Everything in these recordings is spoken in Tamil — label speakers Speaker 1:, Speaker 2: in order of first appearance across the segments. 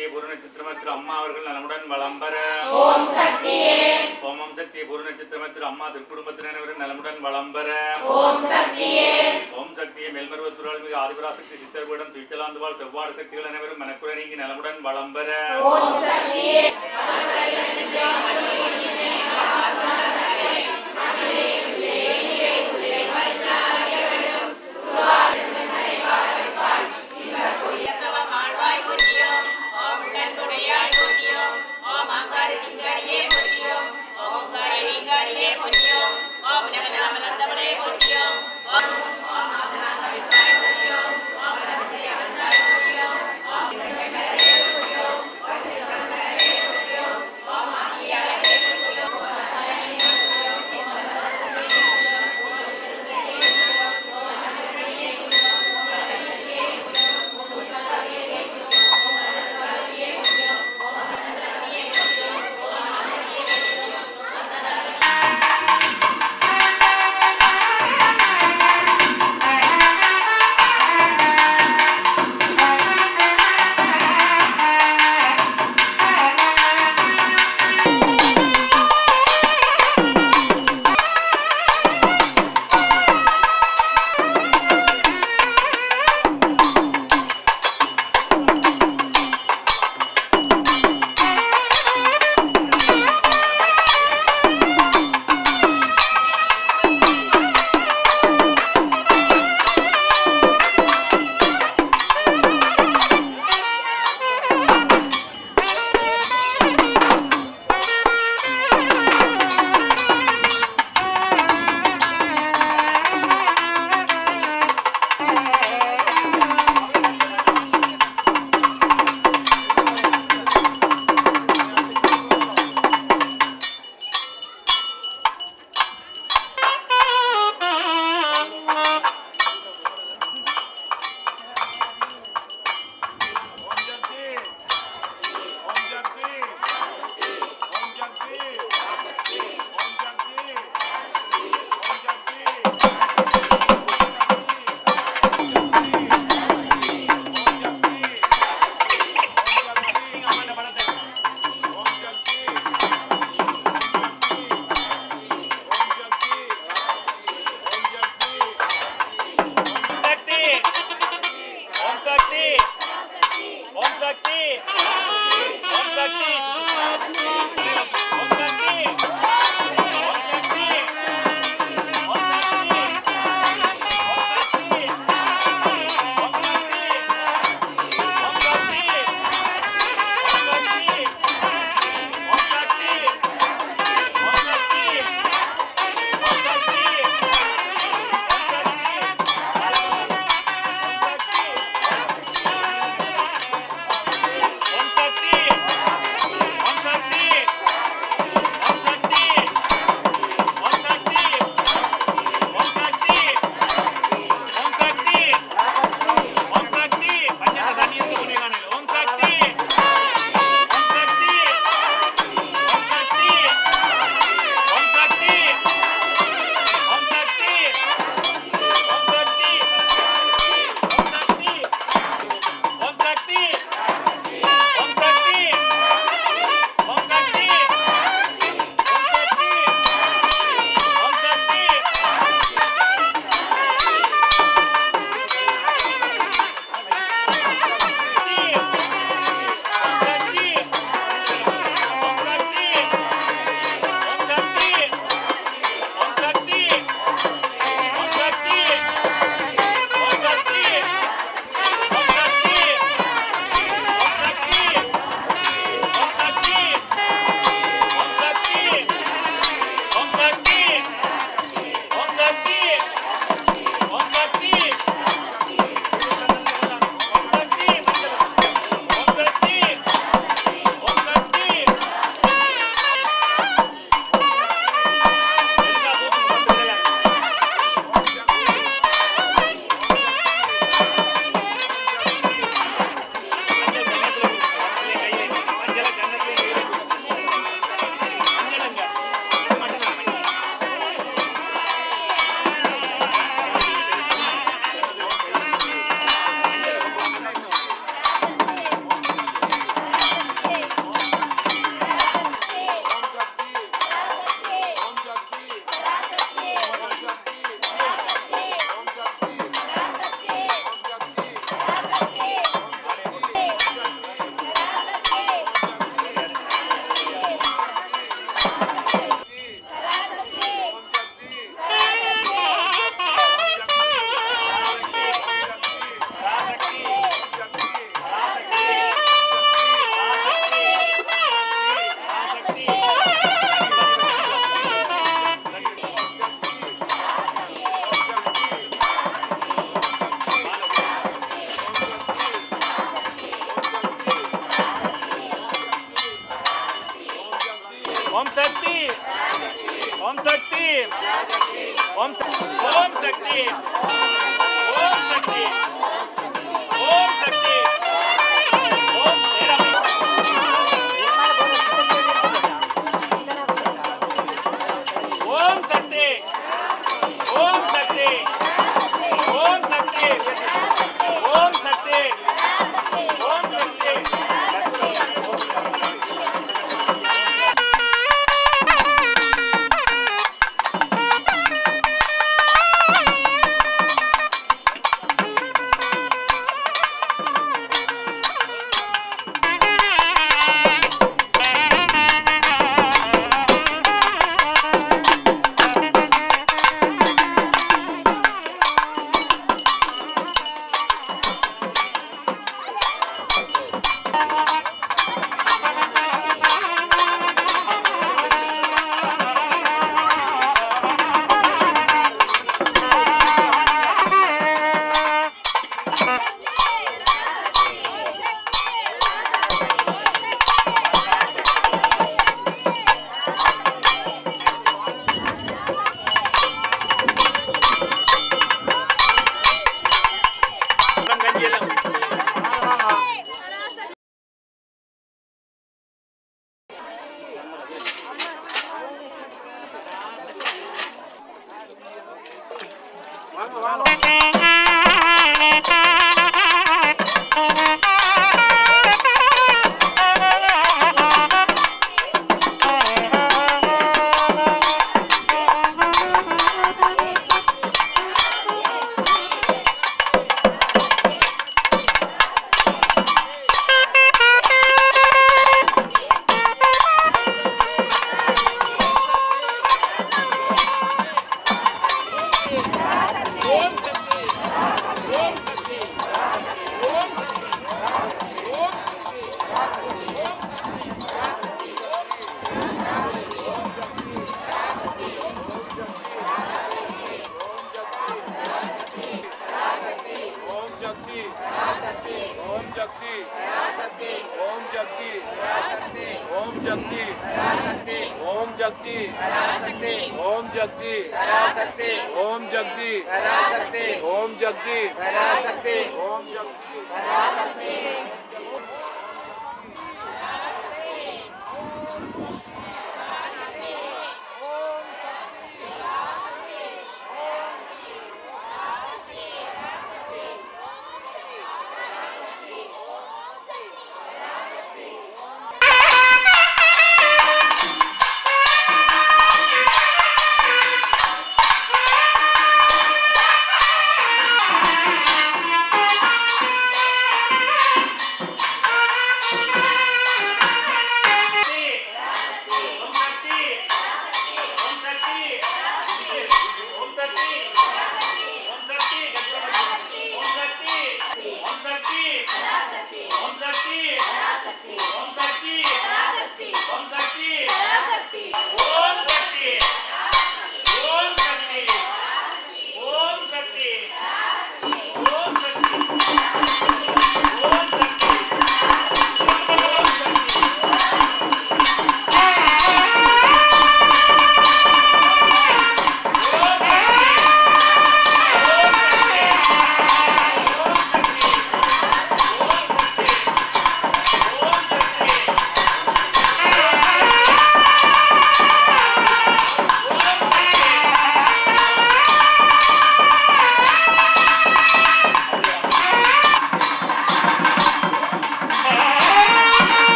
Speaker 1: சக்தி பூர்ண நட்சத்திரமத்தில் அம்மா அவர்கள் நலமுடன் வளம்பர.
Speaker 2: ஓம் சக்தியே.
Speaker 1: ஓம் சக்தி பூர்ண நட்சத்திரமத்தில் அம்மா திருக்குடும்பத்தினரும் நலமுடன் வளம்பர.
Speaker 2: ஓம் சக்தியே.
Speaker 1: ஓம் சக்தியை மேல்மருவத்துறால் மிகு ஆதிபராசக்தி சித்தர்களிடம் சுவிட்சர்லாந்துவாழ் செவ்வாடு சக்திகள் அனைவரும் மனக்குறை நீங்கி நலமுடன் வளம்பர.
Speaker 2: ஓம் சக்தியே.
Speaker 1: ओम शक्ति ओम शक्ति ओम शक्ति ओम तेरा ओम शक्ति ओम शक्ति ओम शक्ति ओम शक्ति ओम शक्ति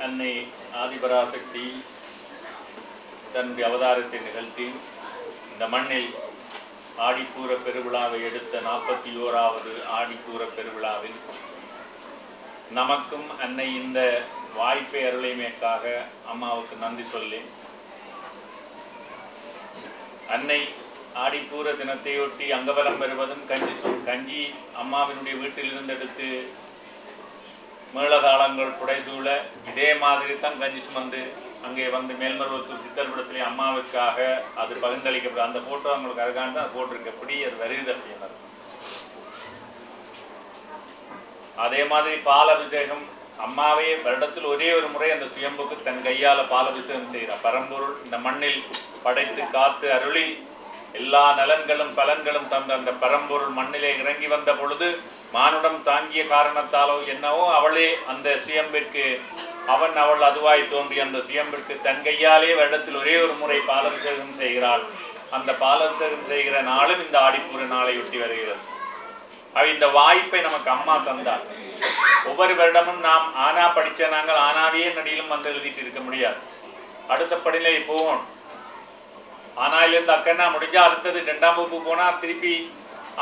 Speaker 3: and the
Speaker 1: ஆதிபராசக்தி தன்னுடைய அவதாரத்தை நிகழ்த்தி இந்த மண்ணில் ஆடிப்பூர பெருவிழாவை எடுத்த 41வது ஆடிப்பூர பெருவிழாவில் நமக்கும் அன்னை இந்த வாய்ப்பை அருளைமைக்காக அம்மாவுக்கு நன்றி சொல்லி, அன்னை ஆடிப்பூர தினத்தையொட்டி அங்கவலம் பெறுவதும் கஞ்சி அம்மாவினுடைய வீட்டிலிருந்து எடுத்து மேளதாளங்கள் புடைசூழ இதே மாதிரி தான் கஞ்சி சுமந்து அங்கே வந்து மேல்மருவத்தூர் சித்தர்புரத்திலே அம்மாவுக்காக அது பகிர்ந்தளிக்கப்படும். அந்த போட்டோ அவங்களுக்கு அதுக்காக தான் போட்டிருக்கு. எப்படி அது வருது அப்படின்னாரு. அதே மாதிரி பால் அபிஷேகம் அம்மாவே வருடத்தில் ஒரே ஒரு முறை அந்த சுயம்புக்கு தன் கையால் பால் அபிஷேகம் செய்கிறார். பரம்பொருள் இந்த மண்ணில் படைத்து காத்து அருளி எல்லா நலன்களும் பலன்களும் தந்த அந்த பரம்பொருள் மண்ணிலே இறங்கி வந்த பொழுது மானுடம் தாங்கிய காரணத்தாலோ என்னவோ அவளே அந்த சுயம்பிற்கு அவள் அதுவாய் தோன்றிய அந்த சுயம்பிற்கு தன் கையாலே வருடத்தில் ஒரே ஒரு முறை பாலபிஷேகம் செய்கிறாள். அந்த பாலபிஷேகம் செய்கிற நாளும் இந்த ஆடிப்பூர நாளையொட்டி வருகிறது. இந்த வாய்ப்பை நமக்கு அம்மா தந்தார். ஒவ்வொரு வருடமும் நாம் ஆனா படித்த நாங்கள் ஆனாவே நடியிலும் வந்து எழுதிட்டு இருக்க முடியாது. அடுத்த படிநிலை போகணும். ஆனாயிலிருந்து அக்கன்னா முடிஞ்சா அடுத்தது 2ஆம் வகுப்பு போனா திருப்பி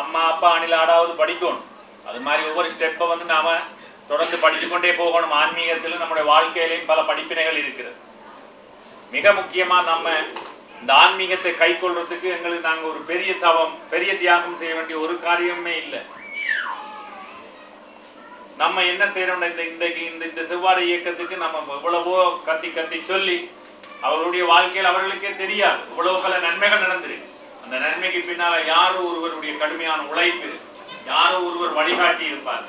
Speaker 1: அம்மா அப்பா அணில் ஆடாவது படிக்கணும். அது மாதிரி ஒவ்வொரு ஸ்டெப்பை வந்து நாம தொடர்ந்து படித்துக்கொண்டே போகணும். ஆன்மீகத்தில் நம்முடைய வாழ்க்கையிலையும் பல படிப்பினைகள் இருக்கிறது. மிக முக்கியமா நம்ம இந்த ஆன்மீகத்தை கை கொள்றதுக்கு எங்களுக்கு நாங்கள் ஒரு பெரிய தவம் பெரிய தியாகம் செய்ய வேண்டிய ஒரு காரியமே இல்லை. நம்ம என்ன செய்யறோம், இந்த செவ்வாடை இயக்கத்துக்கு நம்ம எவ்வளவோ கத்தி சொல்லி அவர்களுடைய வாழ்க்கையில் அவர்களுக்கே தெரியாது இவ்வளவு பல நன்மைகள் நடந்திருக்கு. அந்த நன்மைக்கு பின்னால யாரோ ஒருவருடைய கடுமையான உழைப்பு, யாரோ ஒருவர் வழிகாட்டி இருப்பார்,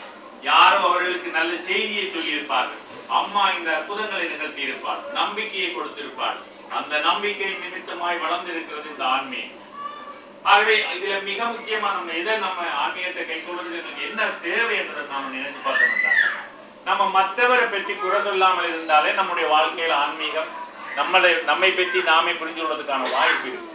Speaker 1: யாரோ அவர்களுக்கு நல்ல செய்தியை சொல்லி இருப்பார்கள். அம்மா இந்த அற்புதங்களை நிகழ்த்தி இருப்பார், நம்பிக்கையை கொடுத்திருப்பார். அந்த நம்பிக்கை நிமித்தமாய் வளர்ந்திருக்கிறது இந்த ஆன்மீகம். ஆகவே இதுல மிக முக்கியமா நம்ம ஆன்மீகத்தை கை கொள்வதற்கு என்ன தேவை என்றதை நாம நினைச்சு பார்த்தோம்னா, நம்ம மற்றவரை பற்றி குறை சொல்லாமல் இருந்தாலே நம்முடைய வாழ்க்கையில் ஆன்மீகம் நம்மை பற்றி நாமே புரிஞ்சு கொள்வதற்கான வாய்ப்பு இருக்கு.